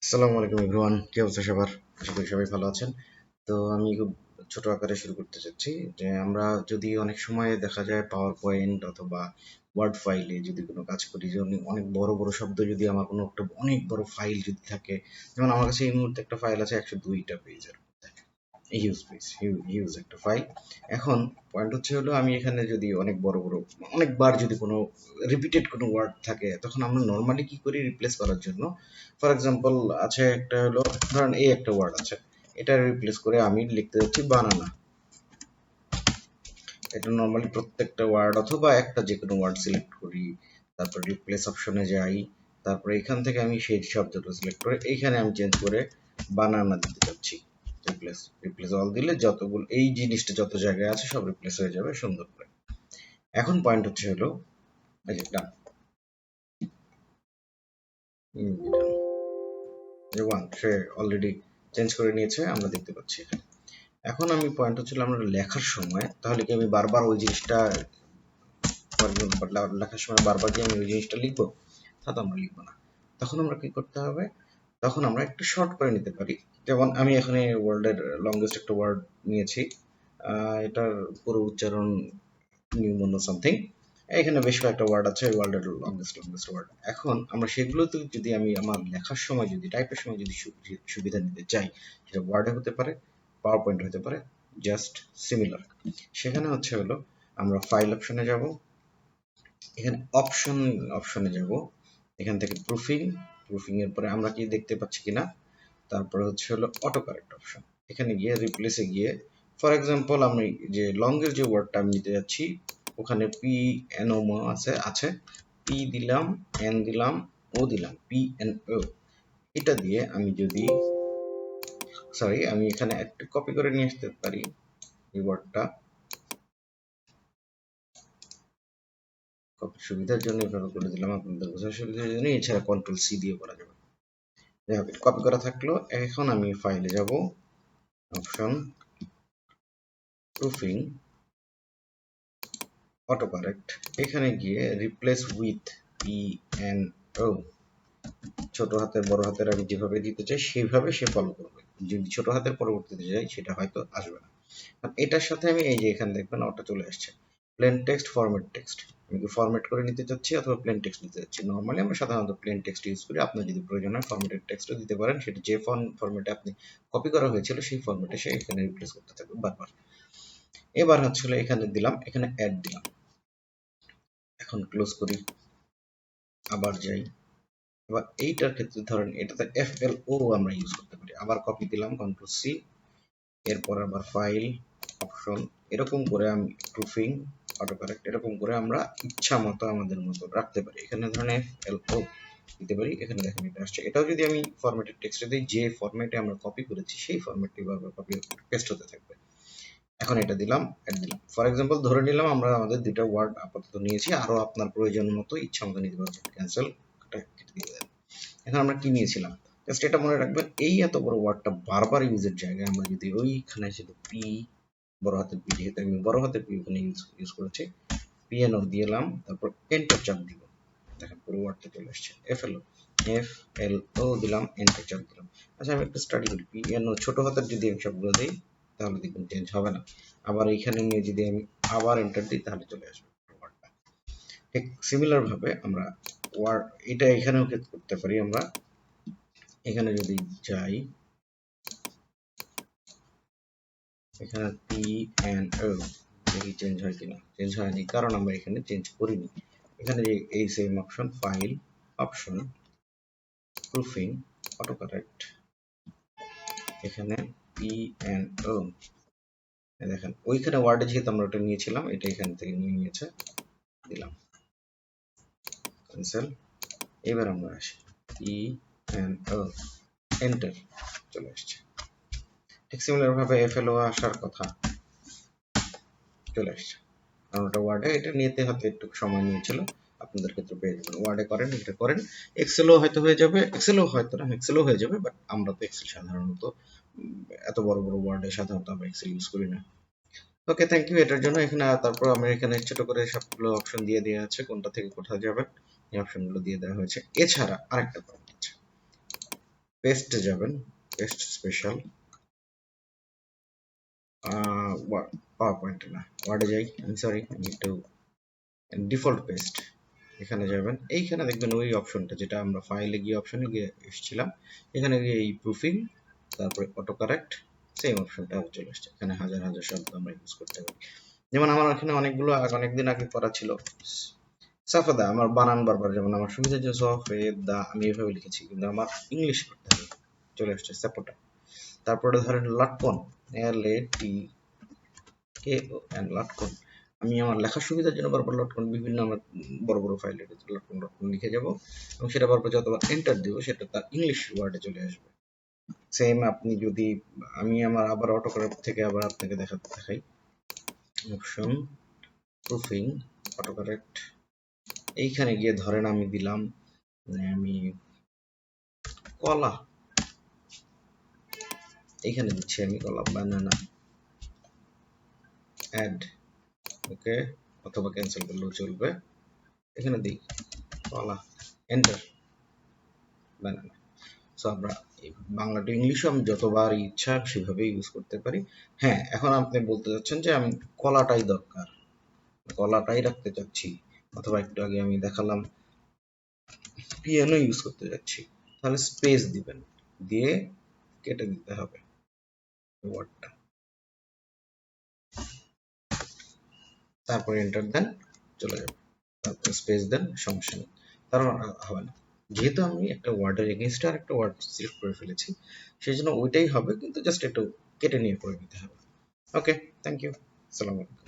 আসসালামু আলাইকুম এভরিওয়ান, কি অবস্থা সবার? আশা করি সবাই ভালো আছেন। তো আমি খুব ছোট আকারে শুরু করতে চাচ্ছি যে আমরা যদি অনেক সময় দেখা যায় পাওয়ার পয়েন্ট অথবা ওয়ার্ড ফাইলে যদি কোনো কাজ করি, যে অনেক বড় বড় শব্দ, যদি আমার কোনো একটা অনেক বড় ফাইল যদি থাকে, যেমন আমার কাছে এই মুহূর্তে একটা ফাইল আছে 102টা পেজের, হিউজ পেজ, হিউজ একটা ফাইল। এখন পয়েন্ট হচ্ছে হলো, আমি এখানে যদি অনেক বড় বড় অনেকবার যদি কোনো রিপিটেড কোনো ওয়ার্ড থাকে, তখন আমরা নর্মালি কি করি রিপ্লেস করার জন্য, ফর এক্সাম্পল আছে একটা হলো, ধরেন এই একটা ওয়ার্ড আছে, এটা রিপ্লেস করে আমি লিখতে যাচ্ছি বানানা। এটা নর্মালি প্রত্যেকটা ওয়ার্ড অথবা একটা যে কোনো ওয়ার্ড সিলেক্ট করি, তারপর রিপ্লেস অপশনে যাই, তারপরে এখান থেকে আমি সেই শব্দটা সিলেক্ট করে এইখানে আমি চেঞ্জ করে বানানা দিতে চাচ্ছি। রিপ্লেস রিপ্লেস অল দিলে যতগুলো এই জিনিসটা যত জায়গায় আছে সব রিপ্লেস হয়ে যাবে সুন্দর করে। এখন পয়েন্ট হচ্ছে হলো, এই যে ডান, যে ওয়ান সে অলরেডি চেঞ্জ করে নিয়েছে, আমরা দেখতে পাচ্ছি এখানে। এখন আমি পয়েন্ট হচ্ছিল, আমরা লেখার সময় তাহলে কি আমি বারবার ওই জিনিসটা লেখার সময় বারবার কি আমি ওই জিনিসটা লিখবো? তা তো আমরা লিখবো না। তখন আমরা কি করতে হবে, তখন আমরা একটু শর্ট করে নিতে পারি। যেমন আমি এখানে ওয়ার্ল্ডের লংগেস্ট একটা ওয়ার্ড নিয়েছি, এটার পুরো উচ্চারণ নিউমোনো সামথিং, এখানে বেশ কয়েকটা ওয়ার্ড আছে ওয়ার্ল্ডের লংগেস্ট ওয়ার্ড। এখন আমরা সেগুলোতে যদি আমি আমার লেখার সময় যদি টাইপের সময় যদি সুবিধা নিতে চাই, সেটা ওয়ার্ডে হতে পারে, পাওয়ার পয়েন্ট হতে পারে, জাস্ট সিমিলার। সেখানে হচ্ছে হলো, আমরা ফাইল অপশনে যাব, এখানে অপশনে যাব, এখান থেকে প্রুফিং, প্রুফিং এর পরে আমরা কি দেখতে পাচ্ছি কিনা, তারপরে হচ্ছে হলো অটো কারেক্ট অপশন, এখানে গিয়ে রিপ্লেসে গিয়ে, ফর এক্সাম্পল আমি যে লংয়ের যে ওয়ার্ডটা আমি নিতে যাচ্ছি, ওখানে পি এন ও আছে, পি দিলাম, এন দিলাম, ও দিলাম, পি এন ও, এটা দিয়ে আমি যদি, সরি আমি এখানে একটা কপি করে নিয়ে আসতে পারি এই ওয়ার্ডটা, কপির সুবিধার জন্য এভাবে করে দিলাম, আপনাদের বোঝার সুবিধার জন্য। এছাড়া কন্ট্রোল সি দিয়ে করা যাবে। যাই হোক, কপি করা থাকলো। এখন আমি ফাইলে যাব, অপশন, প্রুফিং, অটো কারেক্ট, এখানে গিয়ে replace with P N O, ছোট হাতের বড় হাতের আমি যেভাবে দিতে চাই সেইভাবে সে ফলো করবে। যদি ছোট হাতের পরবর্তীতে যাই সেটা হয়তো আসবে না। এটার সাথে আমি এই যে এখানে দেখবেন ওটা চলে আসছে, প্লেন টেক্সট, ফরম্যাট টেক্সট। আমি কি ফরম্যাট করে নিতে চাচ্ছি অথবা প্লেন টেক্সট নিতে চাচ্ছি। নর্মালি আমরা সাধারণত প্লেন টেক্সট ইউজ করি, আপনার যদি প্রয়োজন হয় ফরম্যাটেড টেক্সটও দিতে পারেন, সেটা যে ফরম্যাটে আপনি কপি করা হয়েছিল সেই ফরম্যাটে সে এখানে রিপ্লেস করতে থাকবে বারবার। এবার হচ্ছে এখানে দিলাম, এখানে অ্যাড দিলাম, এখন ক্লোজ করি, আবার যাই। এবার এইটার ক্ষেত্রে ধরেন এটাতে FLO আমরা ইউজ করতে পারি, আবার কপি দিলাম, কন্ট্রোল সি, এরপর আবার ফাইল, অপশন, এরকম করে আমি প্রুফিং, অটো কারেক্ট, এরকম করে আমরা ইচ্ছা মতো আমাদের মতো রাখতে পারি। এখানে ধরেন FLO দিতে পারি, এখানে দেখেন এটা আসছে। এটাও যদি আমি ফরম্যাটেড টেক্সটে দিই, যে ফরম্যাটে আমরা কপি করেছি সেই ফরম্যাটটি বারবার কপি পেস্ট হতে থাকবে। এখন এটা দিলাম, অ্যাড দিলাম। ফর এক্সাম্পল ধরে নিলাম আমরা আমাদের দুইটা ওয়ার্ড আপাতত নিয়েছি, আরো আপনার প্রয়োজন মতো ইচ্ছা মতো নিতে পারবেন। ক্যান্সেল, কেটে দিয়ে দেন। এখন আমরা কি নিয়েছিলাম, জাস্ট এটা মনে রাখবেন, এই এত বড় ওয়ার্ডটা বারবার ইউজের জায়গায় আমরা যদি ওইখানে শুধু পি, বড় হাতের পি, যেহেতু আমি বড় হাতের পি ওখানে ইউজ করেছি, পিএনও দিলাম, তারপর এন্টার চাপ দিব, দেখেন পুরো ওয়ার্ডটা চলে আসছে। FLO দিলাম, এন্টার চাপ দিলাম। আচ্ছা আমি একটা স্টাডি করি, পিএনও ছোট হাতের যদি আমি সবগুলো দিই তাহলে দেখবেন চেঞ্জ হবে না। আবার এইখানে নিয়ে যদি আমি আবার এন্টার দিই তাহলে চলে আসবে ওয়ার্ডটা। ঠিক সিমিলার ভাবে আমরা ওয়ার্ড এটা এখানেও করতে পারি। আমরা এখানে যদি যাই, এখানে PNO দেখি চেঞ্জ হয় কিনা, চেঞ্জ হয়নি কারণ আমরা এখানে চেঞ্জ করিনি। এখানে এই same option, file, option, proofing, auto correct, এখানে PNO, দেখেন ওইখানে ওয়ার্ডে যেহেতু আমরা ওটা নিয়েছিলাম, এটা এখান থেকে নিয়ে নিয়েছে, দিলাম, ক্যান্সেল। এবার আমরা আসি, PNO, এন্টার, চলে আসছে। ঠিক সিমিলার ভাবে FLO আসার কথা, চলে আসছে, কারণ ওটা ওয়ার্ডে এটা নিতে হয়তো একটু সময় নিয়েছিল। আপনাদের ক্ষেত্রে পেয়ে যাবেন, ওয়ার্ডে করেন, এটা করেন, এক্সেলও হয়তো হয়ে যাবে, এক্সেলও হয়তো না, এক্সেলও হয়ে যাবে, বাট আমরা তো এক্সেল সাধারণত এত বড় বড় ওয়ার্ডে সাধারণত আমরা এক্সেল ইউজ করি না। ওকে, থ্যাংক ইউ এটার জন্য। এখানে তারপর আমরা এখানে ছোট করে সবগুলো অপশন দিয়ে দেওয়া আছে, কোনটা থেকে কোথায় যাবেন এই অপশনগুলো দিয়ে দেওয়া হয়েছে। এছাড়া আরেকটা পয়েন্ট আছে, পেস্টে যাবেন, পেস্ট স্পেশাল, পাওয়ার পয়েন্টে না, ওয়ার্ডে যাই, আমি সরি, আমি একটু ডিফল্ট পেস্ট, এখানে যাবেন, এইখানে দেখবেন ওই অপশনটা যেটা আমরা ফাইলে গিয়ে অপশনে গিয়ে এসেছিলাম, এখানে গিয়ে এই প্রুফিং, তারপরে অটো কারেক্ট, সেম অপশনটা চলে আসছে। এখানে হাজার হাজার শব্দ আমরা ইউজ করতে পারি। যেমন আমার এখানে অনেকগুলো অনেকদিন আগে করা ছিল সাফেদা, আমার বানান বারবার, যেমন আমার সুবিধার জন্য সফেদা আমি এভাবে লিখেছি, কিন্তু আমার ইংলিশ করতে হবে, চলে আসছে সাপোটা। তারপরে ধরেন লটকন, LATKON, লটকন, আমি আমার লেখার সুবিধার জন্য বারবার লটকন, বিভিন্ন আমার বড় বড় ফাইলে লটকন লটকন লিখে যাব, এবং সেটা বারবার যতবার এন্টার দিব সেটা তার ইংলিশ ওয়ার্ডে চলে আসবে। সেম আপনি যদি, আমি আমার আবার অটোকারেক্ট থেকে আবার আপনাকে দেখাই, অপশন, প্রুফিং, অটোকারেক্ট, এইখানে গিয়ে ধরেন আমি দিলাম, আমি কলা, এইখানে দিচ্ছি আমি কলা, বানানা, অ্যাড, ওকে, অথবা ক্যান্সেল করলেও চলবে, এখানে দিই কলা, এন্টার, বানানা। সো আমরা বাংলা টু ইংলিশও আমি যতবার ইচ্ছা সেভাবে ইউজ করতে পারি। হ্যাঁ, এখন আপনি বলতে চাচ্ছেন যে আমি কলাটাই দরকার, কলাটাই রাখতে চাচ্ছি, অথবা একটু আগে আমি দেখালাম পিয়ানো ইউজ করতে যাচ্ছি, তাহলে স্পেস দিবেন, দিয়ে কেটে দিতে হবে ওয়ার্ডটা, তারপরে এন্টার দেন, চলে যাবে, তারপরে স্পেস দেন, সমস্যা নেই, কারণ হবে না, যেহেতু আমি একটা ওয়ার্ডের এগেনস্টে আর একটা ওয়ার্ড সিলেক্ট করে ফেলেছি, সেই জন্য ওইটাই হবে, কিন্তু জাস্ট একটু কেটে নিয়ে করে নিতে হবে। ওকে, থ্যাংক ইউ, আসসালামু আলাইকুম।